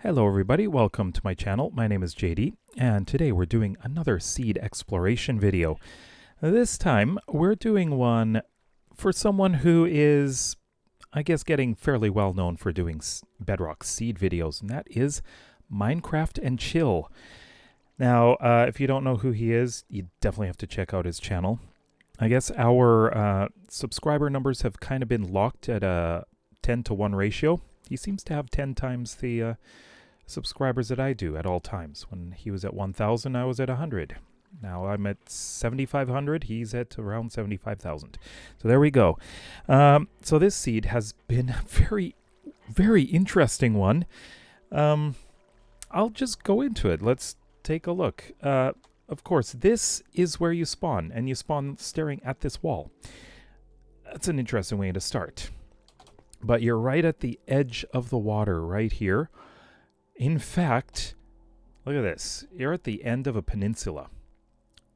Hello everybody, welcome to my channel. My name is JD, and today we're doing another seed exploration video. This time we're doing one for someone who is, I guess, getting fairly well known for doing Bedrock seed videos, and that is Minecraft and Chill. Now, if you don't know who he is, you definitely have to check out his channel. I guess our subscriber numbers have kind of been locked at a 10-to-1 ratio. He seems to have 10 times the subscribers that I do at all times. When he was at 1,000, I was at 100. Now I'm at 7,500. He's at around 75,000. So there we go. So this seed has been a very, very interesting one. I'll just go into it. Let's take a look. Of course, this is where you spawn, and you spawn staring at this wall. That's an interesting way to start. But you're right at the edge of the water right here. In fact, look at this. You're at the end of a peninsula.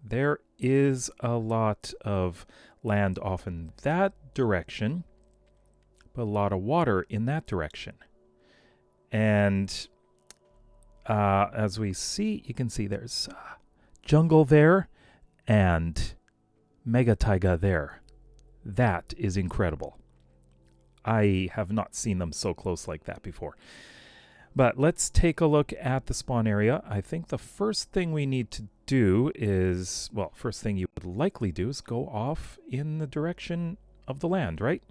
There is a lot of land off in that direction, but a lot of water in that direction. And as we see, you can see there's jungle there and mega taiga there. That is incredible. I have not seen them so close like that before. But let's take a look at the spawn area. I think the first thing we need to do is, well, first thing you would likely do is go off in the direction of the land, right?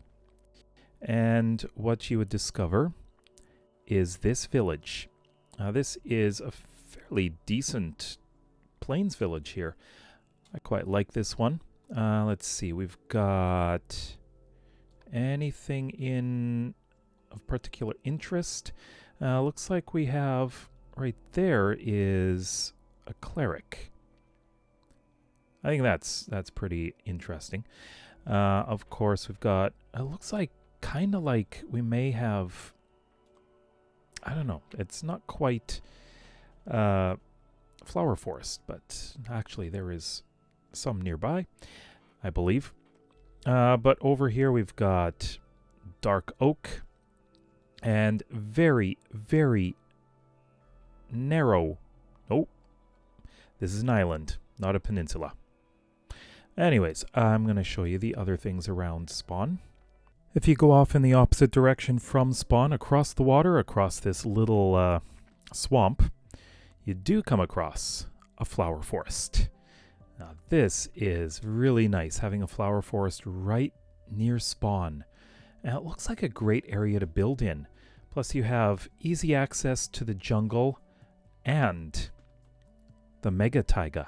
And what you would discover is this village. This is a fairly decent plains village here. I quite like this one. Let's see, we've got anything in of particular interest. Looks like we have, right there is a cleric. I think that's pretty interesting. Of course, we've got, it looks like, kind of like we may have, I don't know, it's not quite flower forest, but actually there is some nearby, I believe. But over here we've got dark oak and very, very narrow. Oh, this is an island, not a peninsula. Anyways, I'm going to show you the other things around spawn. If you go off in the opposite direction from spawn, across the water, across this little swamp, you do come across a flower forest. Now this is really nice, having a flower forest right near spawn. And it looks like a great area to build in. Plus you have easy access to the jungle and the mega taiga.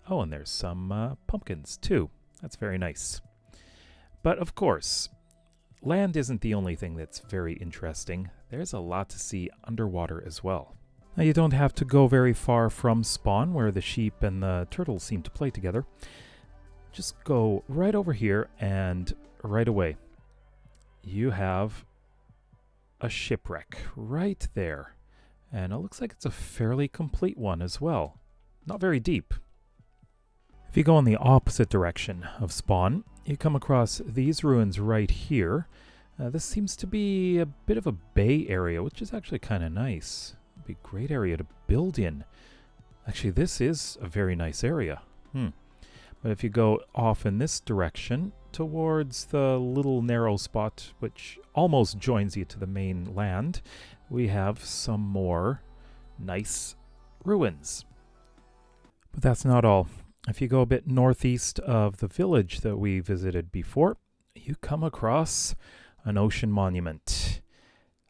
Oh, and there's some pumpkins too. That's very nice. But of course, land isn't the only thing that's very interesting. There's a lot to see underwater as well. Now you don't have to go very far from spawn where the sheep and the turtles seem to play together. Just go right over here and right away you have a shipwreck right there. And it looks like it's a fairly complete one as well. Not very deep. If you go in the opposite direction of spawn, you come across these ruins right here. This seems to be a bit of a bay area, which is actually kind of nice. It'd be a great area to build in. Actually, this is a very nice area. But if you go off in this direction towards the little narrow spot which almost joins you to the main land, we have some more nice ruins. But that's not all. If you go a bit northeast of the village that we visited before, you come across an ocean monument.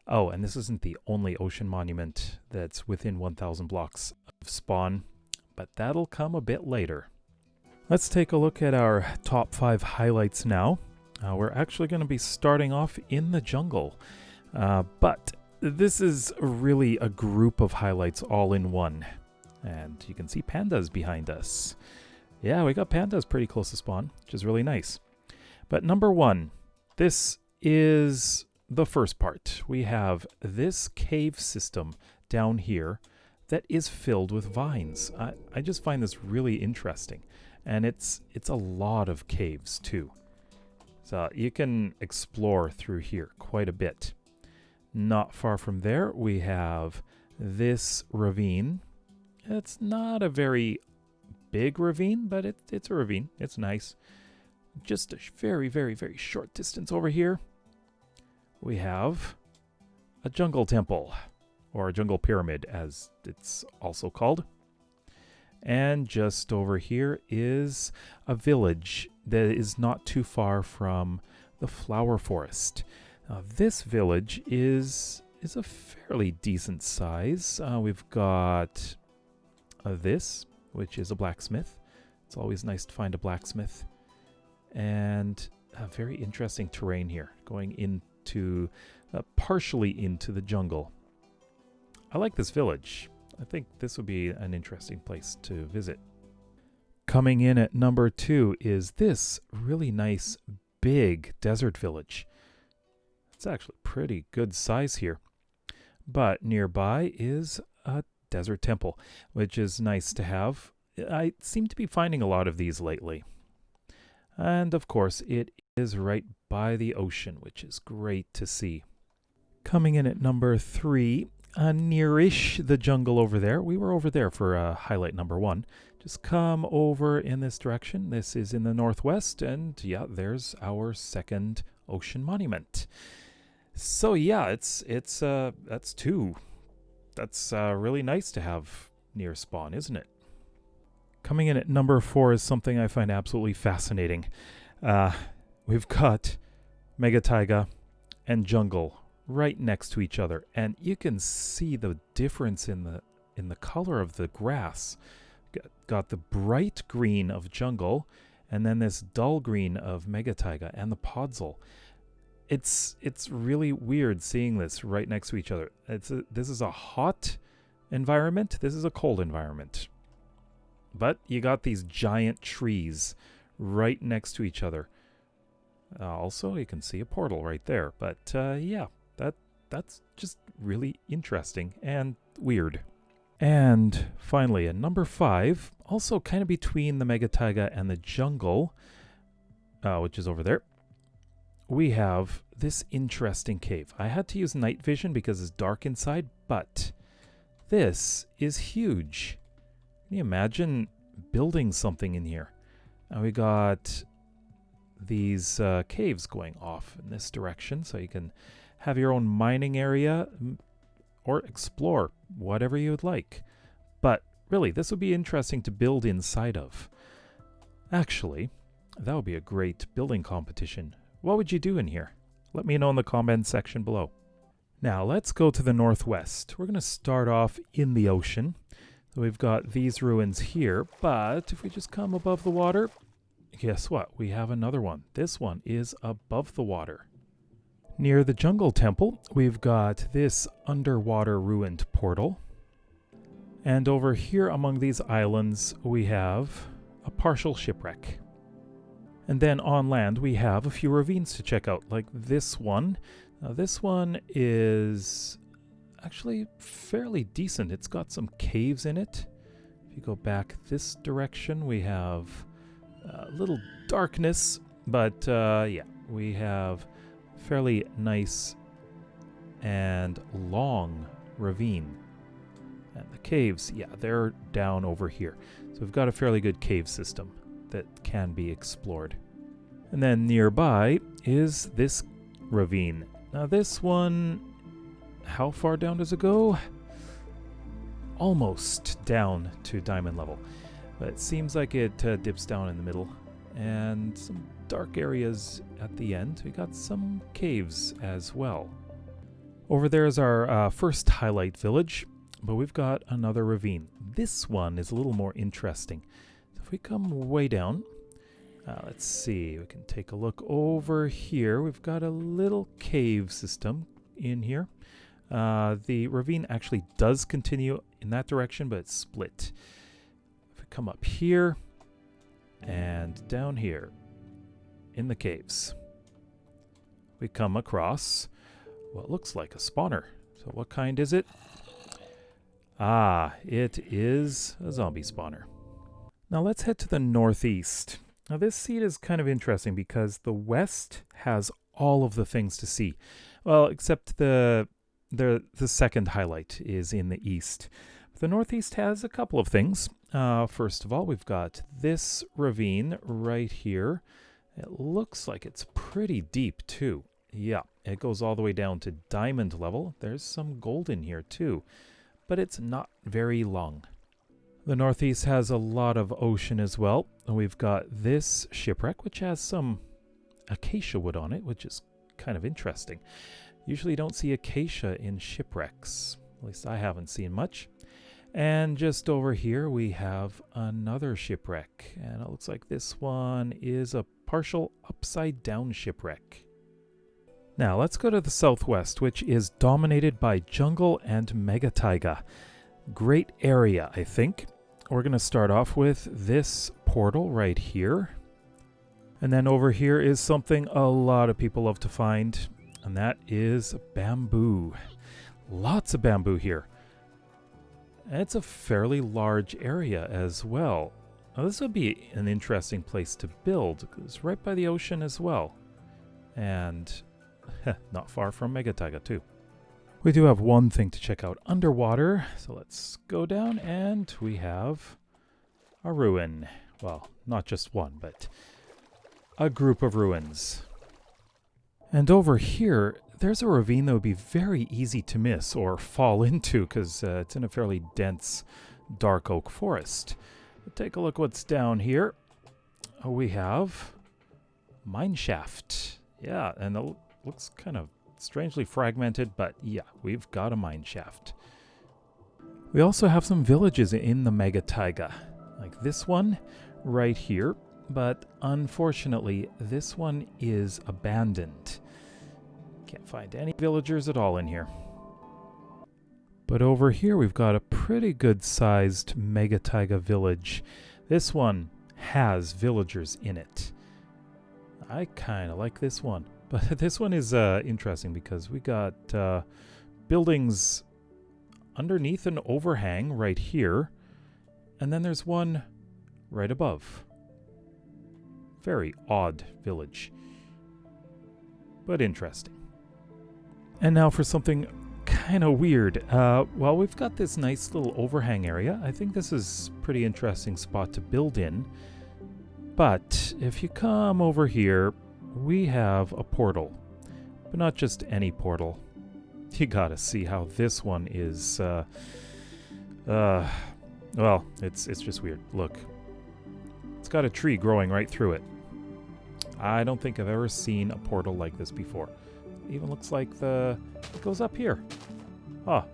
Oh, and this isn't the only ocean monument that's within 1,000 blocks of spawn, but that'll come a bit later. Let's take a look at our top 5 highlights now. We're actually going to be starting off in the jungle, but this is really a group of highlights all in one. And you can see pandas behind us. Yeah, we got pandas pretty close to spawn, which is really nice. But number 1, this is the first part. We have this cave system down here that is filled with vines. I just find this really interesting. And it's a lot of caves too. So you can explore through here quite a bit. Not far from there, we have this ravine. It's not a very big ravine, but it's a ravine. It's nice. Just a very, very, very short distance over here, we have a jungle temple, or a jungle pyramid, as it's also called. And just over here is a village that is not too far from the flower forest. This village is a fairly decent size. We've got this, which is a blacksmith. It's always nice to find a blacksmith. And a very interesting terrain here, going into, partially into the jungle. I like this village. I think this would be an interesting place to visit. Coming in at number 2 is this really nice big desert village. It's actually pretty good size here. But nearby is a desert temple, which is nice to have. I seem to be finding a lot of these lately. And of course, it is right by the ocean, which is great to see. Coming in at number 3, near-ish the jungle over there. We were over there for highlight number 1. Just come over in this direction. This is in the northwest, and yeah, there's our second ocean monument. So yeah, that's 2. That's really nice to have near spawn, isn't it? Coming in at number 4 is something I find absolutely fascinating. We've got Mega Taiga and jungle right next to each other, and you can see the difference in the color of the grass. Got the bright green of jungle, and then this dull green of Mega Taiga and the podzol. It's really weird seeing this right next to each other. This is a hot environment. This is a cold environment. But you got these giant trees right next to each other. Also, you can see a portal right there. But yeah, that's just really interesting and weird. And finally, at number 5, also kind of between the Mega Taiga and the jungle, which is over there, we have this interesting cave. I had to use night vision because it's dark inside, but this is huge. Can you imagine building something in here? And we got these caves going off in this direction, so you can have your own mining area or explore whatever you would like. But really, this would be interesting to build inside of. Actually, that would be a great building competition. What would you do in here? Let me know in the comment section below. Now, let's go to the northwest. We're going to start off in the ocean. So we've got these ruins here, but if we just come above the water, guess what? We have another one. This one is above the water. Near the jungle temple, we've got this underwater ruined portal. And over here among these islands, we have a partial shipwreck. And then on land, we have a few ravines to check out, like this one. Now, this one is actually fairly decent. It's got some caves in it. If you go back this direction, we have a little darkness, but yeah, we have fairly nice and long ravine. And the caves, yeah, they're down over here. So we've got a fairly good cave system that can be explored. And then nearby is this ravine. Now this one, how far down does it go? Almost down to diamond level. But it seems like it dips down in the middle. And some dark areas at the end. We got some caves as well. Over there is our first highlight village. But we've got another ravine. This one is a little more interesting. So if we come way down, let's see, we can take a look over here. We've got a little cave system in here. The ravine actually does continue in that direction, but it's split. If we come up here and down here in the caves, we come across what looks like a spawner. So what kind is it? Ah, it is a zombie spawner. Now let's head to the northeast. Now this seed is kind of interesting because the west has all of the things to see. Well, except the the second highlight is in the east. The northeast has a couple of things. First of all, we've got this ravine right here. It looks like it's pretty deep too. Yeah, it goes all the way down to diamond level. There's some gold in here too, but it's not very long. The northeast has a lot of ocean as well. We've got this shipwreck, which has some acacia wood on it, which is kind of interesting. Usually don't see acacia in shipwrecks. At least I haven't seen much. And just over here we have another shipwreck. And it looks like this one is a partial upside down shipwreck. Now let's go to the southwest, which is dominated by jungle and mega taiga. Great area, I think. We're going to start off with this portal right here. And then over here is something a lot of people love to find, and that is bamboo. Lots of bamboo here. And it's a fairly large area as well. Now this would be an interesting place to build. It's right by the ocean as well. And not far from Mega Taiga too. We do have one thing to check out underwater. So let's go down and we have a ruin. Well, not just one, but a group of ruins. And over here, there's a ravine that would be very easy to miss or fall into because it's in a fairly dense dark oak forest. But take a look what's down here. We have mine shaft. Yeah, and it looks kind of strangely fragmented, but yeah, we've got a mine shaft. We also have some villages in the Mega Taiga, like this one right here, but unfortunately this one is abandoned. Can't find any villagers at all in here. But over here we've got a pretty good sized Mega Taiga village. This one has villagers in it. I kind of like this one. But this one is interesting because we got buildings underneath an overhang right here. And then there's one right above. Very odd village. But interesting. And now for something kind of weird. Well, we've got this nice little overhang area. I think this is a pretty interesting spot to build in. But if you come over here, we have a portal, but not just any portal. You gotta see how this one is, well, it's just weird. Look, it's got a tree growing right through it. I don't think I've ever seen a portal like this before. It even looks like it goes up here. Ah.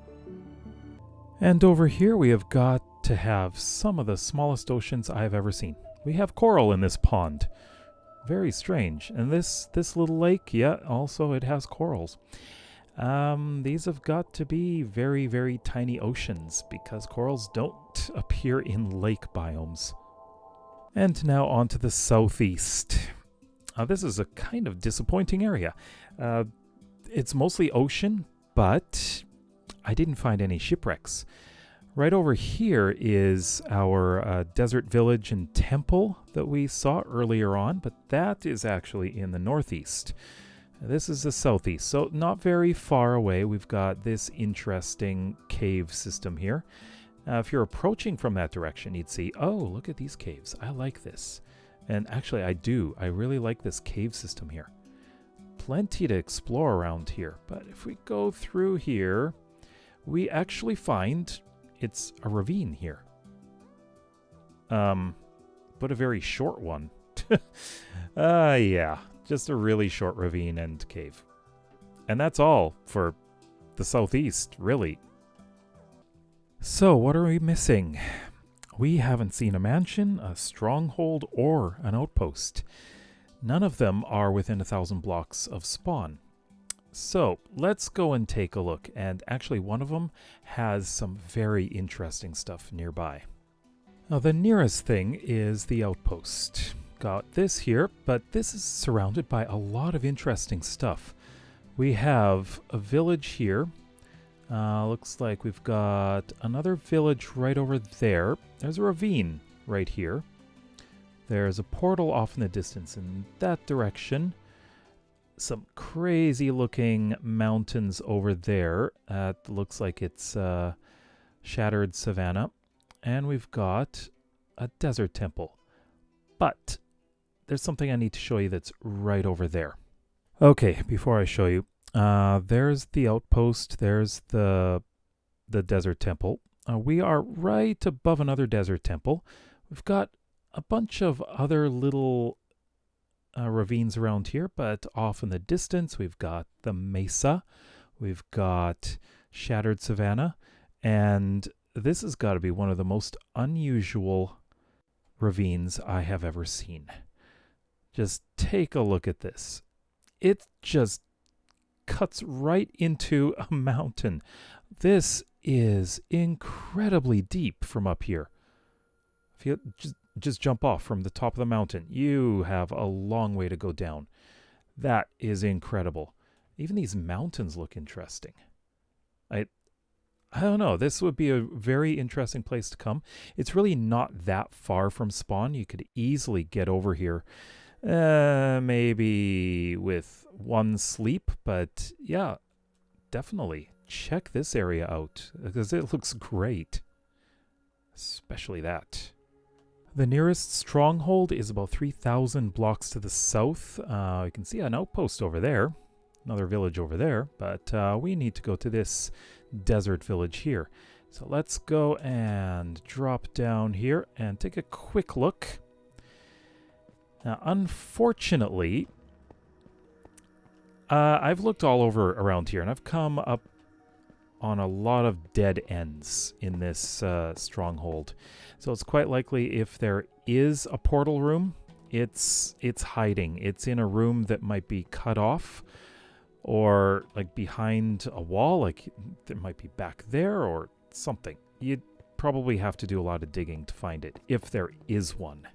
And over here we have got to have some of the smallest oceans I've ever seen. We have coral in this pond. Very strange. And this little lake, yeah, also it has corals. These have got to be very, very tiny oceans because corals don't appear in lake biomes. And now on to the southeast. This is a kind of disappointing area. It's mostly ocean, but I didn't find any shipwrecks. Right over here is our desert village and temple that we saw earlier on, but that is actually in the northeast. This is the southeast, so not very far away. We've got this interesting cave system here. If you're approaching from that direction, you'd see, oh, look at these caves. I like this. And actually, I do. I really like this cave system here. Plenty to explore around here, but if we go through here, we actually find it's a ravine here. But a very short one. Yeah, just a really short ravine and cave. And that's all for the southeast, really. So, what are we missing? We haven't seen a mansion, a stronghold, or an outpost. None of them are within 1,000 blocks of spawn. So, let's go and take a look, and actually one of them has some very interesting stuff nearby. Now, the nearest thing is the outpost. Got this here, but this is surrounded by a lot of interesting stuff. We have a village here. Looks like we've got another village right over there. There's a ravine right here. There's a portal off in the distance in that direction. some crazy looking mountains over there. Looks like it's shattered savanna. And we've got a desert temple. But there's something I need to show you that's right over there. Okay, before I show you, there's the outpost. There's the desert temple. We are right above another desert temple. We've got a bunch of other little ravines around here, but off in the distance, we've got the mesa. We've got shattered savanna. And this has got to be one of the most unusual ravines I have ever seen. Just take a look at this. It just cuts right into a mountain. This is incredibly deep from up here. If you just jump off from the top of the mountain, you have a long way to go down. That is incredible. Even these mountains look interesting. I don't know. This would be a very interesting place to come. It's really not that far from spawn. You could easily get over here, maybe with one sleep. But yeah, definitely check this area out because it looks great. Especially that. The nearest stronghold is about 3,000 blocks to the south. You can see an outpost over there. Another village over there. But we need to go to this desert village here. So let's go and drop down here and take a quick look. Now, unfortunately, I've looked all over around here and I've come up on a lot of dead ends in this stronghold. So it's quite likely if there is a portal room, it's hiding. It's in a room that might be cut off, or like behind a wall, like it might be back there or something. You'd probably have to do a lot of digging to find it, if there is one.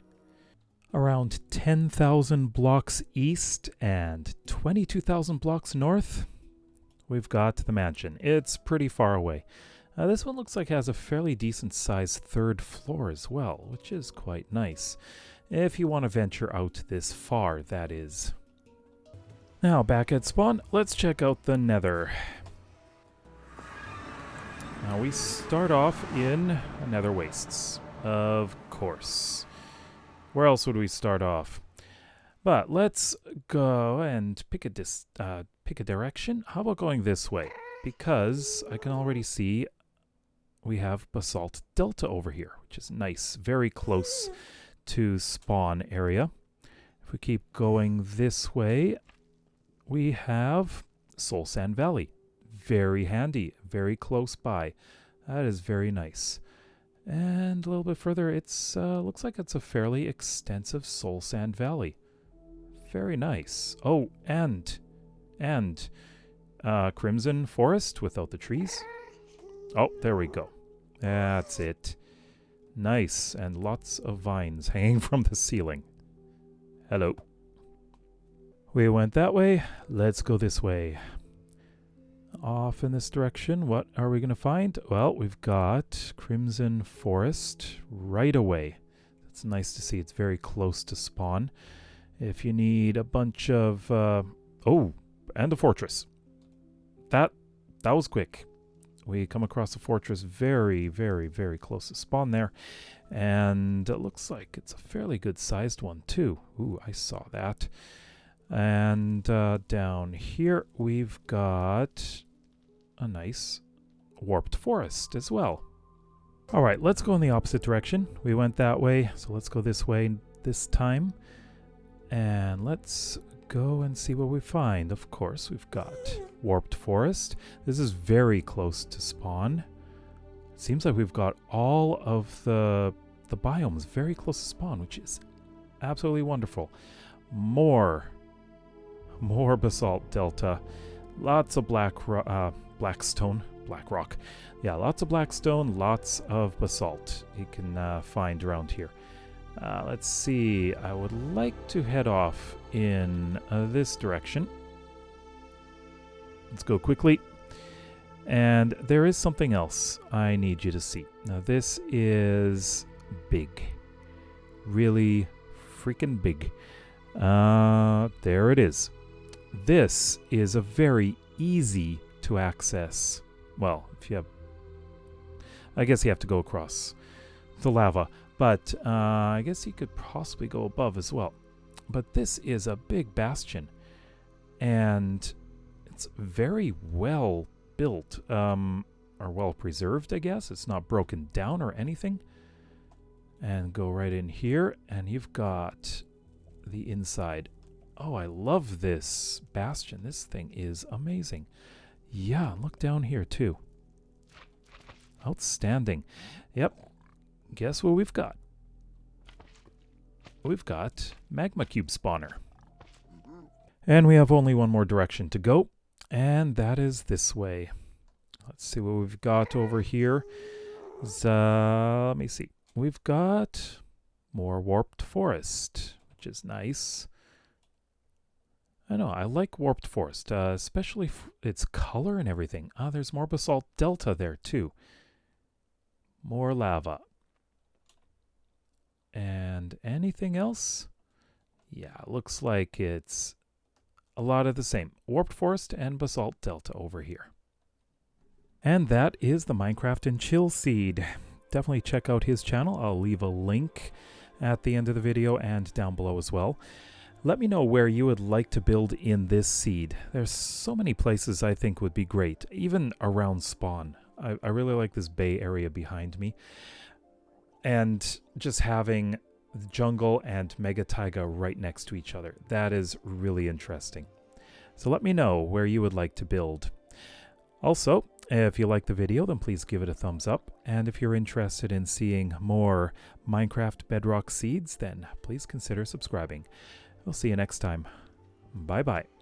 Around 10,000 blocks east and 22,000 blocks north, we've got the mansion. It's pretty far away. This one looks like it has a fairly decent sized third floor as well, which is quite nice. If you want to venture out this far, that is. Now, back at spawn, let's check out the Nether. Now, we start off in Nether Wastes, of course. Where else would we start off? But let's go and pick a direction. How about going this way? Because I can already see we have Basalt Delta over here, which is nice, very close to spawn area. If we keep going this way, we have Soul Sand Valley. Very handy, very close by. That is very nice. And a little bit further, it's looks like it's a fairly extensive Soul Sand Valley. Very nice. Oh, and Crimson Forest without the trees. Oh, there we go. That's it. Nice, and lots of vines hanging from the ceiling. Hello. We went that way. Let's go this way. Off in this direction, what are we going to find? Well, we've got Crimson Forest right away. That's nice to see. It's very close to spawn. If you need a bunch of... oh, and a fortress. That was quick. We come across a fortress very, very, very close to spawn there. And it looks like it's a fairly good-sized one, too. Ooh, I saw that. And down here, we've got a nice warped forest as well. All right, let's go in the opposite direction. We went that way, so let's go this way this time. And let's go and see what we find. Of course, we've got warped forest. This is very close to spawn. It seems like we've got all of the biomes very close to spawn, which is absolutely wonderful. More basalt delta. Lots of black rock. Yeah, lots of black stone, lots of basalt you can find around here. Let's see. I would like to head off in this direction. Let's go quickly. And there is something else I need you to see. Now, this is big. Really freaking big. There it is. this is a very easy to access. Well, if you have... I guess you have to go across the lava. But I guess you could possibly go above as well. But this is a big bastion. And it's very well built. Or well preserved, I guess. It's not broken down or anything. And go right in here. And you've got the inside. Oh, I love this bastion. This thing is amazing. Yeah, look down here too. Outstanding. Yep. Guess what we've got? We've got magma cube spawner. And we have only one more direction to go. And that is this way. Let's see what we've got over here. Let me see. We've got more warped forest, which is nice. I know, I like warped forest, especially its color and everything. Ah, there's more basalt delta there too. More lava. And anything else? Yeah, looks like it's a lot of the same. Warped forest and basalt delta over here. And that is the Minecraft and Chill Seed. Definitely check out his channel. I'll leave a link at the end of the video and down below as well. Let me know where you would like to build in this seed. There's so many places I think would be great, even around spawn. I really like this bay area behind me. And just having jungle and mega taiga right next to each other. That is really interesting. So let me know where you would like to build. Also, if you like the video, then please give it a thumbs up. And if you're interested in seeing more Minecraft Bedrock Seeds, then please consider subscribing. We'll see you next time. Bye-bye.